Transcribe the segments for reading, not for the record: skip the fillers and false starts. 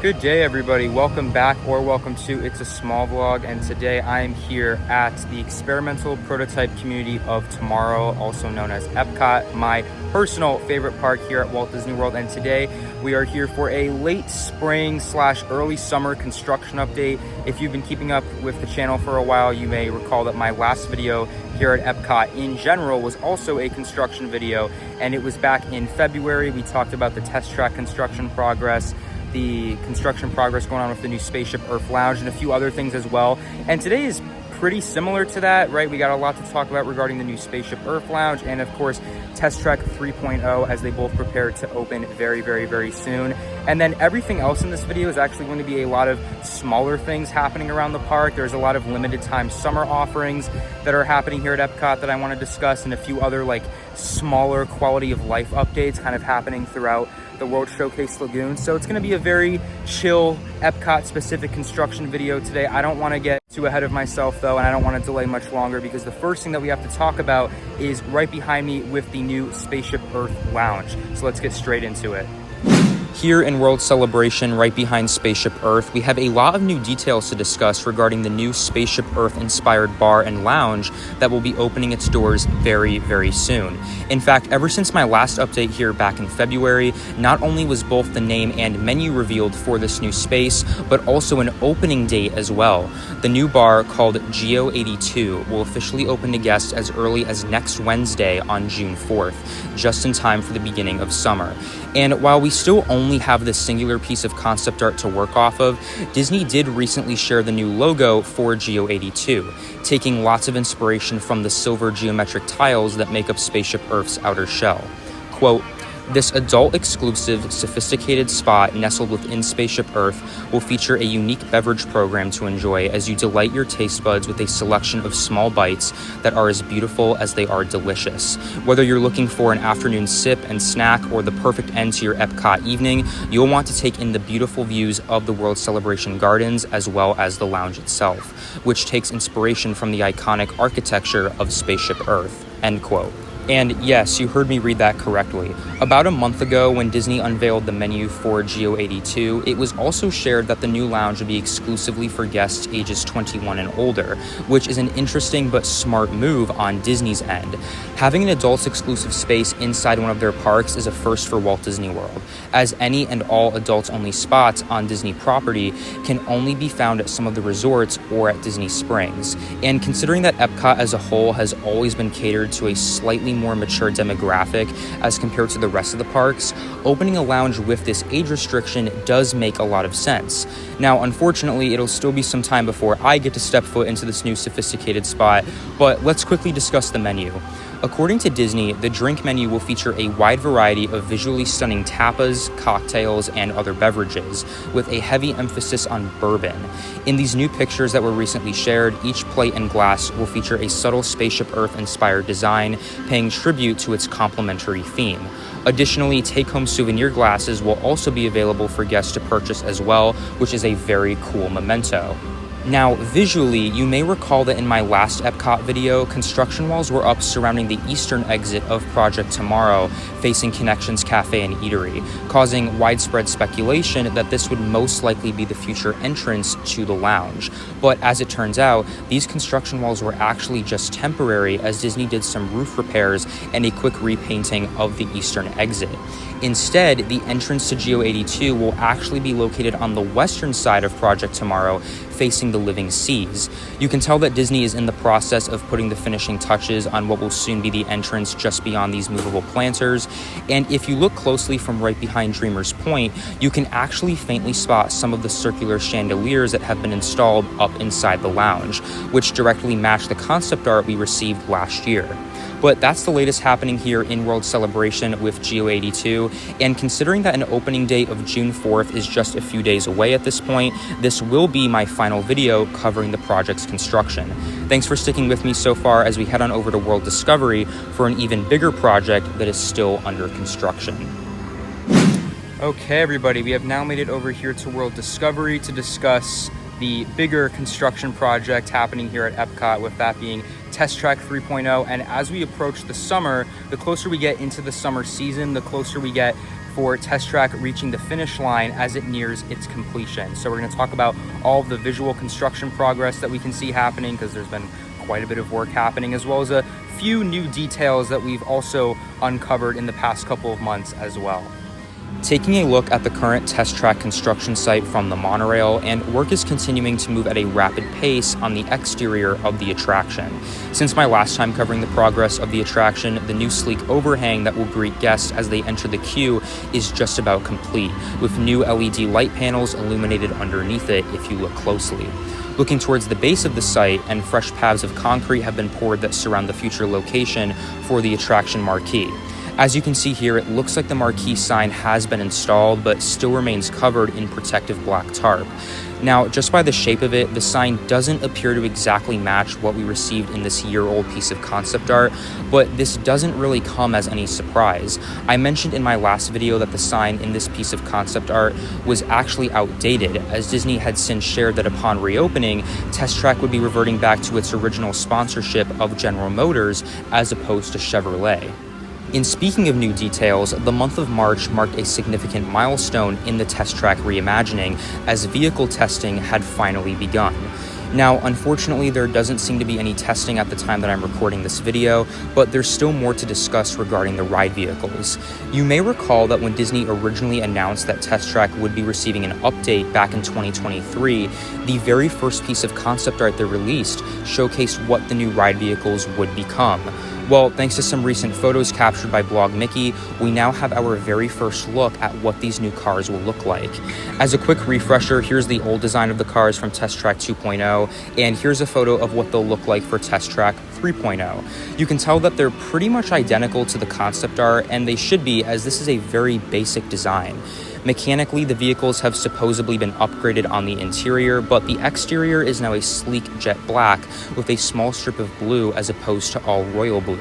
Good day, everybody. Welcome back, or welcome to It's a Small Vlog. And today I am here at the Experimental Prototype Community of Tomorrow, also known as EPCOT, my personal favorite park here at Walt Disney World. And today we are here for a late spring / early summer construction update. If you've been keeping up with the channel for a while, you may recall that my last video here at EPCOT in general was also a construction video, and it was back in February. We talked about the test track construction progress, the construction progress going on with the new Spaceship Earth Lounge, and a few other things as well. And today is pretty similar to that, right? We got a lot to talk about regarding the new Spaceship Earth Lounge and, of course, Test Track 3.0 as they both prepare to open very soon. And then everything else in this video is actually going to be a lot of smaller things happening around the park. There's a lot of limited time summer offerings that are happening here at EPCOT that I want to discuss, and a few other like smaller quality of life updates kind of happening throughout the World Showcase Lagoon. So it's going to be a very chill EPCOT specific construction video today. I don't want to get too ahead of myself though, and I don't want to delay much longer, because the first thing that we have to talk about is right behind me with the new Spaceship Earth Lounge. So let's get straight into it. Here in World Celebration, right behind Spaceship Earth, we have a lot of new details to discuss regarding the new Spaceship Earth inspired bar and lounge that will be opening its doors very soon. In fact, ever since my last update here back in February, not only was both the name and menu revealed for this new space, but also an opening date as well. The new bar, called Geo 82, will officially open to guests as early as next Wednesday on June 4th, just in time for the beginning of summer. And while we still only have this singular piece of concept art to work off of, Disney did recently share the new logo for Geo 82, taking lots of inspiration from the silver geometric tiles that make up Spaceship Earth's outer shell. Quote, "This adult-exclusive, sophisticated spot nestled within Spaceship Earth will feature a unique beverage program to enjoy as you delight your taste buds with a selection of small bites that are as beautiful as they are delicious. Whether you're looking for an afternoon sip and snack or the perfect end to your EPCOT evening, you'll want to take in the beautiful views of the World Celebration Gardens as well as the lounge itself, which takes inspiration from the iconic architecture of Spaceship Earth." End quote. And yes, you heard me read that correctly. About a month ago, when Disney unveiled the menu for Geo 82, it was also shared that the new lounge would be exclusively for guests ages 21 and older, which is an interesting but smart move on Disney's end. Having an adults-exclusive space inside one of their parks is a first for Walt Disney World, as any and all adults-only spots on Disney property can only be found at some of the resorts or at Disney Springs. And considering that EPCOT as a whole has always been catered to a slightly more mature demographic as compared to the rest of the parks, opening a lounge with this age restriction does make a lot of sense. Now, unfortunately, it'll still be some time before I get to step foot into this new sophisticated spot, but let's quickly discuss the menu. According to Disney, the drink menu will feature a wide variety of visually stunning tapas, cocktails, and other beverages, with a heavy emphasis on bourbon. In these new pictures that were recently shared, each plate and glass will feature a subtle Spaceship Earth-inspired design, paying tribute to its complementary theme. Additionally, take-home souvenir glasses will also be available for guests to purchase as well, which is a very cool memento. Now, visually, you may recall that in my last EPCOT video, construction walls were up surrounding the eastern exit of Project Tomorrow, facing Connections Cafe and Eatery, causing widespread speculation that this would most likely be the future entrance to the lounge. But as it turns out, these construction walls were actually just temporary, as Disney did some roof repairs and a quick repainting of the eastern exit. Instead, the entrance to Geo 82 will actually be located on the western side of Project Tomorrow, facing the living seas. You can tell that Disney is in the process of putting the finishing touches on what will soon be the entrance just beyond these movable planters, and if you look closely from right behind Dreamer's Point, you can actually faintly spot some of the circular chandeliers that have been installed up inside the lounge, which directly match the concept art we received last year. But that's the latest happening here in World Celebration with Geo 82, and considering that an opening date of June 4th is just a few days away at this point, this will be my final video covering the project's construction. Thanks for sticking with me so far as we head on over to World Discovery for an even bigger project that is still under construction. Okay, everybody, we have now made it over here to World Discovery to discuss the bigger construction project happening here at EPCOT, with that being Test Track 3.0. And as we approach the summer, the closer we get into the summer season, the closer we get for Test Track reaching the finish line as it nears its completion. So we're going to talk about all of the visual construction progress that we can see happening, because there's been quite a bit of work happening, as well as a few new details that we've also uncovered in the past couple of months as well. Taking a look at the current Test Track construction site from the monorail, and work is continuing to move at a rapid pace on the exterior of the attraction. Since my last time covering the progress of the attraction, the new sleek overhang that will greet guests as they enter the queue is just about complete, with new LED light panels illuminated underneath it if you look closely. Looking towards the base of the site, and fresh paths of concrete have been poured that surround the future location for the attraction marquee. As you can see here, it looks like the marquee sign has been installed, but still remains covered in protective black tarp. Now, just by the shape of it, the sign doesn't appear to exactly match what we received in this year-old piece of concept art, but this doesn't really come as any surprise. I mentioned in my last video that the sign in this piece of concept art was actually outdated, as Disney had since shared that upon reopening, Test Track would be reverting back to its original sponsorship of General Motors as opposed to Chevrolet. In speaking of new details, the month of March marked a significant milestone in the Test Track reimagining, as vehicle testing had finally begun. Now, unfortunately, there doesn't seem to be any testing at the time that I'm recording this video, but there's still more to discuss regarding the ride vehicles. You may recall that when Disney originally announced that Test Track would be receiving an update back in 2023, the very first piece of concept art they released showcased what the new ride vehicles would become. Well, thanks to some recent photos captured by Blog Mickey, we now have our very first look at what these new cars will look like. As a quick refresher, here's the old design of the cars from Test Track 2.0, and here's a photo of what they'll look like for Test Track 3.0. You can tell that they're pretty much identical to the concept art, and they should be, as this is a very basic design. Mechanically, the vehicles have supposedly been upgraded on the interior, but the exterior is now a sleek jet black with a small strip of blue as opposed to all royal blue.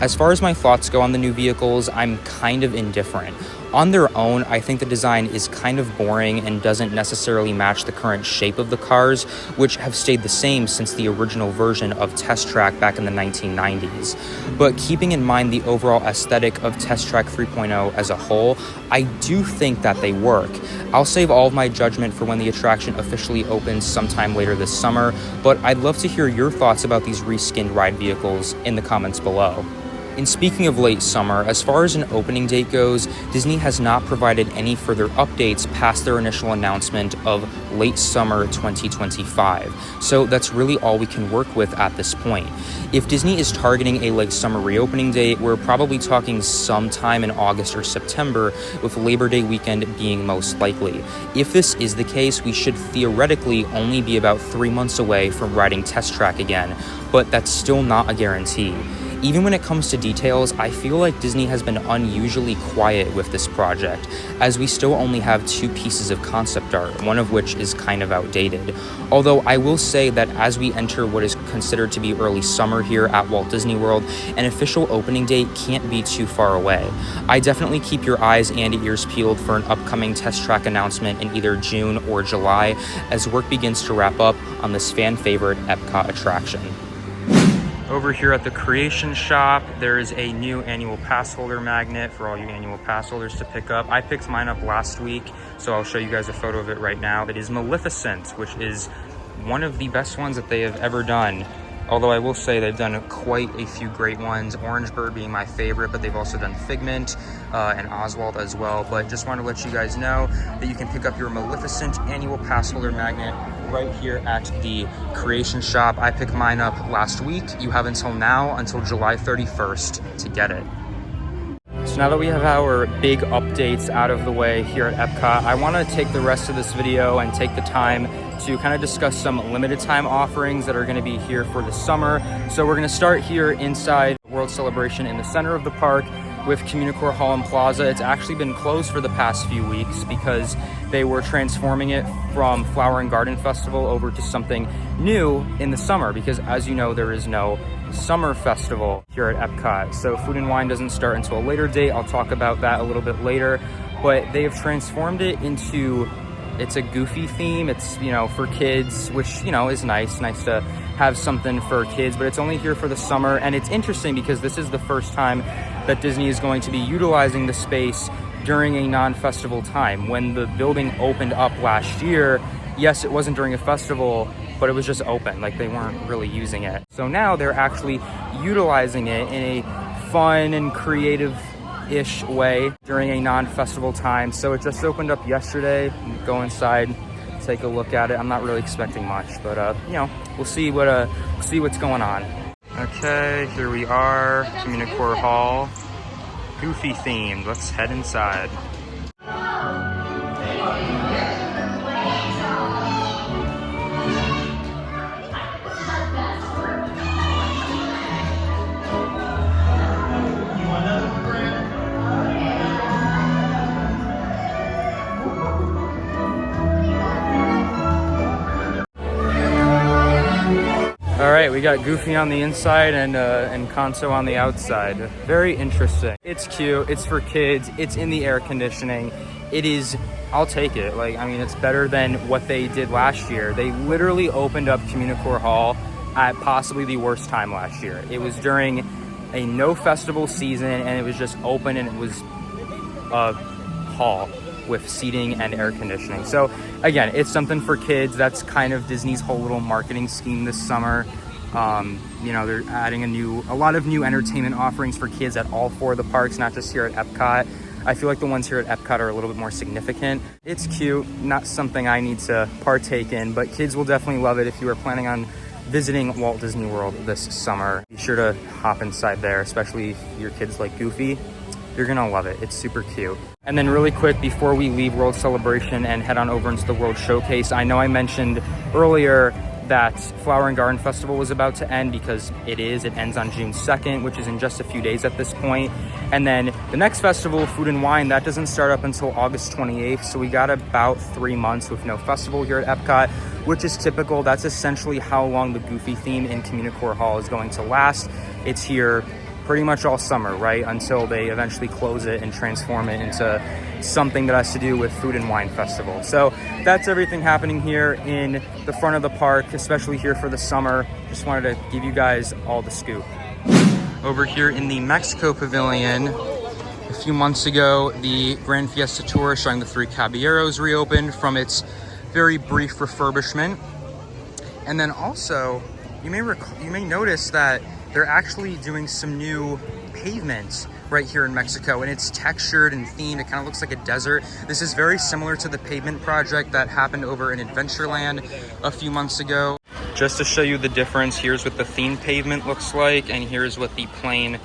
As far as my thoughts go on the new vehicles, I'm kind of indifferent. On their own, I think the design is kind of boring and doesn't necessarily match the current shape of the cars, which have stayed the same since the original version of Test Track back in the 1990s. But keeping in mind the overall aesthetic of Test Track 3.0 as a whole, I do think that they work. I'll save all of my judgment for when the attraction officially opens sometime later this summer, but I'd love to hear your thoughts about these reskinned ride vehicles in the comments below. And speaking of late summer, as far as an opening date goes, Disney has not provided any further updates past their initial announcement of late summer 2025. So that's really all we can work with at this point. If Disney is targeting a late summer reopening date, we're probably talking sometime in August or September, with Labor Day weekend being most likely. If this is the case, we should theoretically only be about 3 months away from riding Test Track again, but that's still not a guarantee. Even when it comes to details, I feel like Disney has been unusually quiet with this project, as we still only have 2 pieces of concept art, one of which is kind of outdated. Although I will say that as we enter what is considered to be early summer here at Walt Disney World, an official opening date can't be too far away. I definitely keep your eyes and ears peeled for an upcoming Test Track announcement in either June or July, as work begins to wrap up on this fan favorite EPCOT attraction. Over here at the Creation Shop, there is a new annual pass holder magnet for all you annual pass holders to pick up. I picked mine up last week, so I'll show you guys a photo of it right now. It is Maleficent, which is one of the best ones that they have ever done. Although I will say they've done quite a few great ones, Orange Bird being my favorite, but they've also done Figment and Oswald as well. But just want to let you guys know that you can pick up your Maleficent annual pass holder magnet right here at the Creation Shop. I picked mine up last week. You have until now, until July 31st to get it. So now that we have our big updates out of the way here at EPCOT, I want to take the rest of this video and take the time to kind of discuss some limited time offerings that are going to be here for the summer. So we're going to start here inside World Celebration in the center of the park with Communicore Hall and Plaza. It's actually been closed for the past few weeks because they were transforming it from Flower and Garden Festival over to something new in the summer, because as you know, there is no summer festival here at EPCOT. So Food and Wine doesn't start until a later date. I'll talk about that a little bit later, but they have transformed it into it's a goofy theme. It's, you know, for kids, which, you know, is nice to have something for kids, but it's only here for the summer. And it's interesting because this is the first time that Disney is going to be utilizing the space during a non-festival time. When the building opened up last year, yes, it wasn't during a festival, but it was just open, like they weren't really using it. So now they're actually utilizing it in a fun and creative-ish way during a non-festival time. So it just opened up yesterday. Go inside, take a look at it. I'm not really expecting much, but you know, we'll see what's going on. Okay, here we are, Communicore Hall. Goofy themed. Let's head inside. All right, we got Goofy on the inside and Kanto on the outside. Very interesting. It's cute, it's for kids, it's in the air conditioning. It is, I'll take it. Like, I mean, it's better than what they did last year. They literally opened up Communicore Hall at possibly the worst time last year. It was during a no festival season and it was just open and it was a hall with seating and air conditioning. So again, it's something for kids. That's kind of Disney's whole little marketing scheme this summer. You know, they're adding a lot of new entertainment offerings for kids at all four of the parks, not just here at EPCOT. I feel like the ones here at EPCOT are a little bit more significant. It's cute, not something I need to partake in, but kids will definitely love it if you are planning on visiting Walt Disney World this summer. Be sure to hop inside there, especially if your kids like Goofy. You're gonna love it. It's super cute. And then really quick, before we leave World Celebration and head on over into the World Showcase, I know I mentioned earlier that Flower and Garden Festival was about to end, because it ends on June 2nd, which is in just a few days at this point. And then the next festival, Food and Wine, that doesn't start up until August 28th. So we got about 3 months with no festival here at EPCOT, which is typical. That's essentially how long the Goofy theme in Communicore Hall is going to last. It's here pretty much all summer, right? Until they eventually close it and transform it into something that has to do with Food and Wine Festival. So that's everything happening here in the front of the park, especially here for the summer. Just wanted to give you guys all the scoop. Over here in the Mexico Pavilion, a few months ago, the Grand Fiesta Tour showing the Three Caballeros reopened from its very brief refurbishment. And then also, you may notice that they're actually doing some new pavement right here in Mexico, and it's textured and themed. It kind of looks like a desert. This is very similar to the pavement project that happened over in Adventureland a few months ago. Just to show you the difference, here's what the themed pavement looks like, and here's what the plain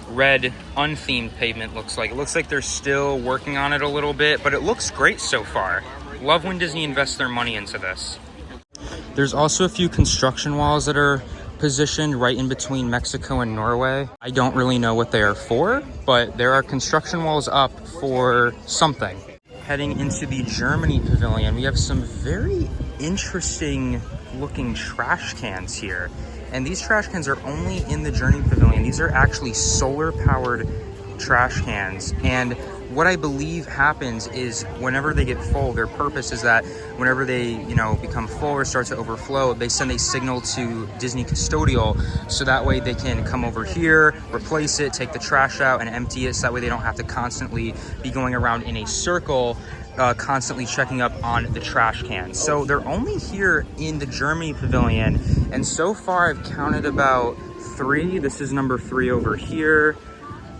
red unthemed pavement looks like. It looks like they're still working on it a little bit, but it looks great so far. Love when Disney invests their money into this. There's also a few construction walls that are positioned right in between Mexico and Norway. I don't really know what they are for, but there are construction walls up for something. Heading into the Germany Pavilion, we have some very interesting looking trash cans here. And these trash cans are only in the Journey Pavilion. These are actually solar powered trash cans. And what I believe happens is whenever they get full, their purpose is that whenever they, become full or start to overflow, they send a signal to Disney Custodial, so that way they can come over here, replace it, take the trash out and empty it, so that way they don't have to constantly be going around in a circle, constantly checking up on the trash cans. So they're only here in the Germany Pavilion, and so far I've counted about 3. This is number 3 over here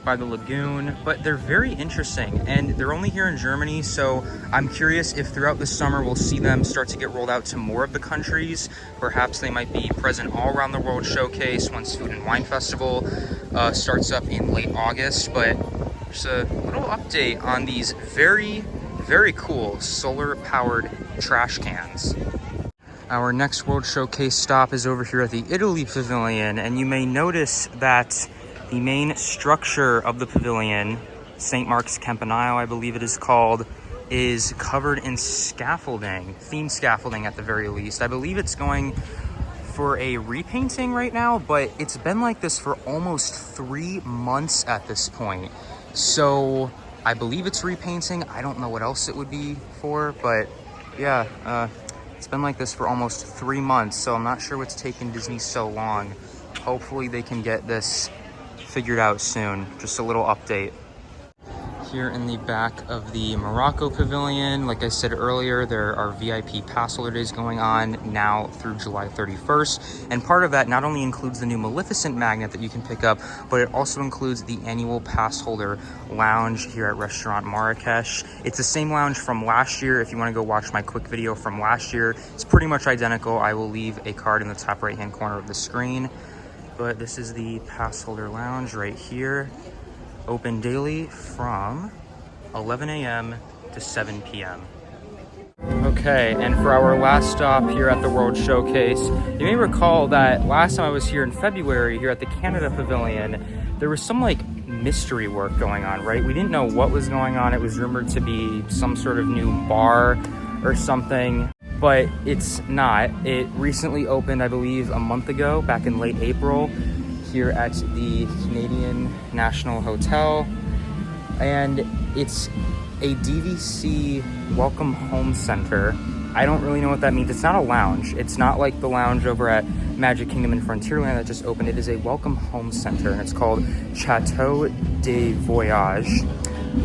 by the lagoon, but they're very interesting, and they're only here in Germany, so I'm curious if throughout the summer we'll see them start to get rolled out to more of the countries. Perhaps they might be present all around the World Showcase once Food and Wine Festival starts up in late August. But just a little update on these very, very cool solar powered trash cans. Our next World Showcase stop is over here at the Italy Pavilion, and you may notice that the main structure of the pavilion, St. Mark's Campanile, I believe it is called, is covered in scaffolding, themed scaffolding at the very least. I believe it's going for a repainting right now, but it's been like this for almost 3 months at this point. So I believe it's repainting. I don't know what else it would be for, but Yeah, it's been like this for almost 3 months, so I'm not sure what's taking Disney so long. Hopefully they can get this figured out soon. Just a little update. Here in the back of the Morocco Pavilion, like I said earlier, there are VIP pass holder days going on now through July 31st. And part of that not only includes the new Maleficent magnet that you can pick up, but it also includes the annual pass holder lounge here at Restaurant Marrakesh. It's the same lounge from last year. If you want to go watch my quick video from last year, it's pretty much identical. I will leave a card in the top right-hand corner of the screen. But this is the pass holder lounge right here. Open daily from 11 a.m. to 7 p.m. Okay, and for our last stop here at the World Showcase, you may recall that last time I was here in February here at the Canada Pavilion, there was some like mystery work going on, right? We didn't know what was going on. It was rumored to be some sort of new bar or something, but it's not. It recently opened, I believe, a month ago, back in late April, here at the Canadian National Hotel, and it's a DVC Welcome Home Center. I don't really know what that means. It's not a lounge. It's not like the lounge over at Magic Kingdom and Frontierland that just opened. It is a Welcome Home Center, and it's called Chateau de Voyage.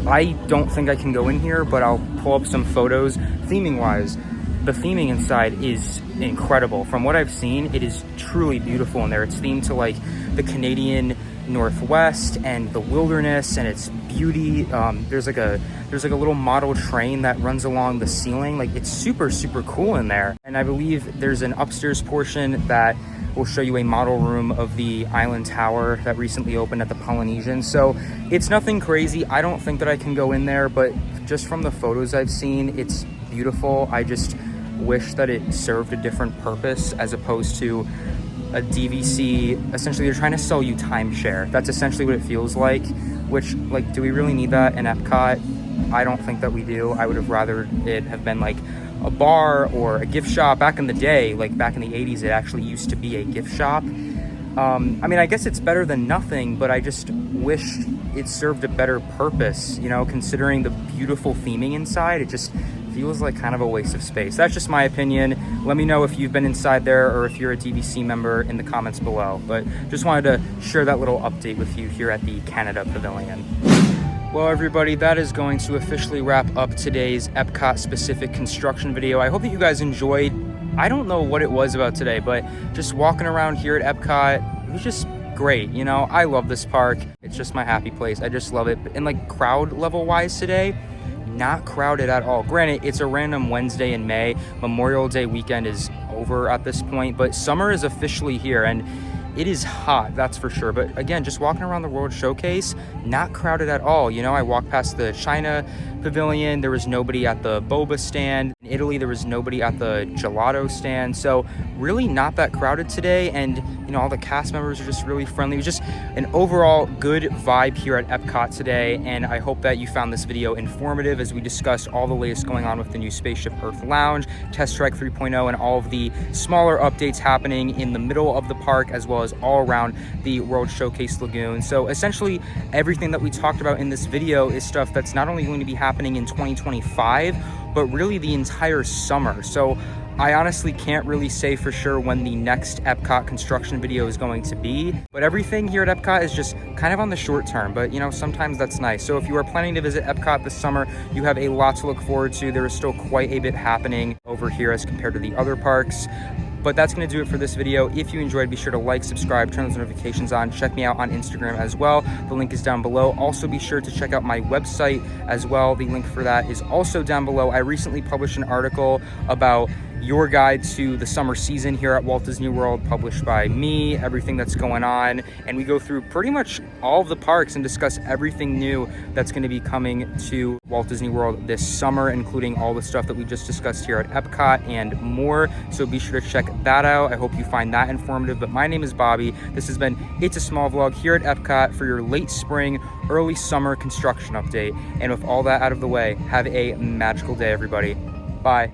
I don't think I can go in here, but I'll pull up some photos. Theming wise, the theming inside is incredible. From what I've seen, it is truly beautiful in there. It's themed to like the Canadian Northwest and the wilderness and its beauty. There's like a little model train that runs along the ceiling. Like, it's super cool in there. And I believe there's an upstairs portion that will show you a model room of the Island Tower that recently opened at the Polynesian. So it's nothing crazy. I don't think that I can go in there, but just from the photos I've seen, it's beautiful. I just wish that it served a different purpose as opposed to a DVC. Essentially, they're trying to sell you timeshare. That's essentially what it feels like, which, like, do we really need that in EPCOT? I don't think that we do. I would have rather it have been like a bar or a gift shop. Back in the day, like back in the 80s, it actually used to be a gift shop. I mean, I guess it's better than nothing, but I just wish it served a better purpose, you know, considering the beautiful theming inside. It just feels like kind of a waste of space. That's just my opinion. Let me know if you've been inside there or if you're a DVC member in the comments below. But just wanted to share that little update with you here at the Canada Pavilion. Well, everybody, that is going to officially wrap up today's EPCOT specific construction video. I hope that you guys enjoyed. I don't know what it was about today, but just walking around here at EPCOT, it was just great. You know, I love this park. It's just my happy place. I just love it. And like crowd level wise today, not crowded at all. Granted, it's a random Wednesday in May. Memorial Day weekend is over at this point, but summer is officially here and it is hot, that's for sure. But again, just walking around the World Showcase, not crowded at all. You know, I walked past the China Pavilion, there was nobody at the boba stand. In Italy, there was nobody at the gelato stand. So really not that crowded today. And, you know, all the cast members are just really friendly. It was just an overall good vibe here at EPCOT today. And I hope that you found this video informative as we discussed all the latest going on with the new Spaceship Earth Lounge, Test Strike 3.0, and all of the smaller updates happening in the middle of the park as well as all around the World Showcase Lagoon. So essentially everything that we talked about in this video is stuff that's not only going to be happening in 2025, but really the entire summer. So I honestly can't really say for sure when the next EPCOT construction video is going to be, but everything here at EPCOT is just kind of on the short term, but you know, sometimes that's nice. So if you are planning to visit EPCOT this summer, you have a lot to look forward to. There is still quite a bit happening over here as compared to the other parks. But that's going to do it for this video. If you enjoyed, be sure to like, subscribe, turn those notifications on. Check me out on Instagram as well. The link is down below. Also, be sure to check out my website as well. The link for that is also down below. I recently published an article about your guide to the summer season here at Walt Disney World, published by me, everything that's going on. And we go through pretty much all of the parks and discuss everything new that's going to be coming to Walt Disney World this summer, including all the stuff that we just discussed here at EPCOT and more. So be sure to check that out. I hope you find that informative. But my name is Bobby. This has been It's a Small Vlog here at EPCOT for your late spring, early summer construction update. And with all that out of the way, have a magical day, everybody. Bye.